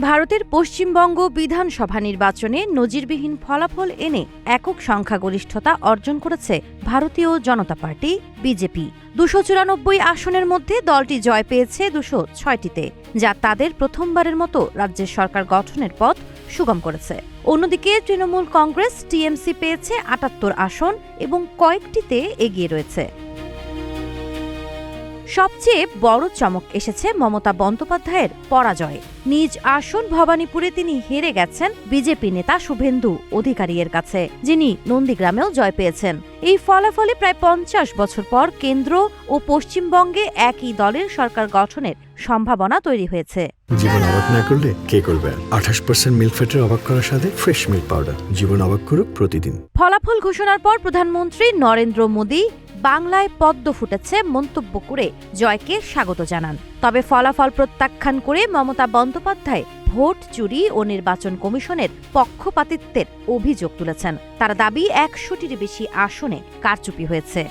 ভারতের পশ্চিমবঙ্গ বিধানসভা নির্বাচনে নজিরবিহীন ফলাফল এনে একক সংখ্যাগরিষ্ঠতা অর্জন করেছে ভারতীয় জনতা পার্টি বিজেপি। ২৯৪ আসনের মধ্যে দলটি জয় পেয়েছে ২০৬টিতে, যা তাদের প্রথমবারের মতো রাজ্যের সরকার গঠনের পথ সুগম করেছে। অন্যদিকে তৃণমূল কংগ্রেস টিএমসি পেয়েছে ৭৮ আসন এবং কয়েকটিতে এগিয়ে রয়েছে। সবচেয়ে বড় চমক এসেছে মমতা বন্দ্যোপাধ্যায়ের পরাজয়ে। নিজ আসন ভবানীপুরে তিনি হেরে গেছেন বিজেপি নেতা শুভেন্দু অধিকারীর কাছে, যিনি নন্দীগ্রামেও জয় পেয়েছেন। এই ফলাফলে প্রায় ৫০ বছর পর কেন্দ্র ও পশ্চিমবঙ্গে একই দলের সরকার গঠনের সম্ভাবনা তৈরি হয়েছে। জীবন অবাক না করলে কে করবে? ২৮% মিল্ক ফ্যাটের অবাক করার সাথে ফ্রেশ মিল্ক পাউডার। জীবন অবাক করুক প্রতিদিন। ফলাফল ঘোষণার পর প্রধানমন্ত্রী নরেন্দ্র মোদী বাংলায় পদ্ম ফুটেছে মন্তব্য করে জয়কে স্বাগত জানান। তবে ফলাফল প্রত্যাখ্যান করে মমতা বন্দ্যোপাধ্যায় ভোট চুরি ও নির্বাচন কমিশনের পক্ষপাতিত্বের অভিযোগ তুলেছেন। তার দাবি ১০০টির বেশি আসনে কারচুপি হয়েছে।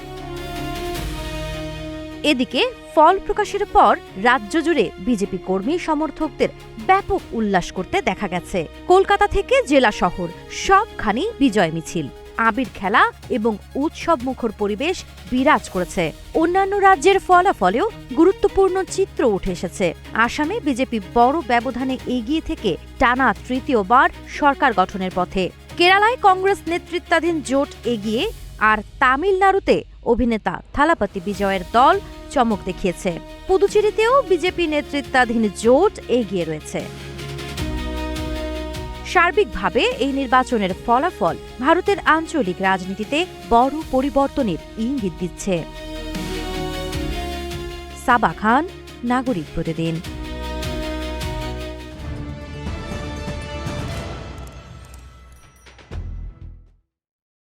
এদিকে ফল প্রকাশের পর রাজ্য জুড়ে বিজেপি কর্মী সমর্থকদের ব্যাপক উল্লাস করতে দেখা গেছে। কলকাতা থেকে জেলা শহর সবখানি বিজয় মিছিল, আবির খেলা এবং উৎসবমুখর পরিবেশ বিরাজ করেছে। অন্যান্য রাজ্যের ফলাফলেও গুরুত্বপূর্ণ চিত্র উঠে এসেছে। আসামে বিজেপি বড় ব্যবধানে এগিয়ে থেকে টানা তৃতীয়বার সরকার গঠনের পথে। কেরালায় কংগ্রেস নেতৃত্বাধীন জোট এগিয়ে, আর তামিলনাড়ুতে অভিনেতা থালাপতি বিজয়ের দল চমক দেখিয়েছে। পুদুচেরিতেও বিজেপি নেতৃত্বাধীন জোট এগিয়ে রয়েছে। সার্বিকভাবে এই নির্বাচনের ফলাফল ভারতের আঞ্চলিক রাজনীতিতে বড় পরিবর্তনের ইঙ্গিত দিচ্ছে। সাবা খান, নাগরিক প্রতিদিন।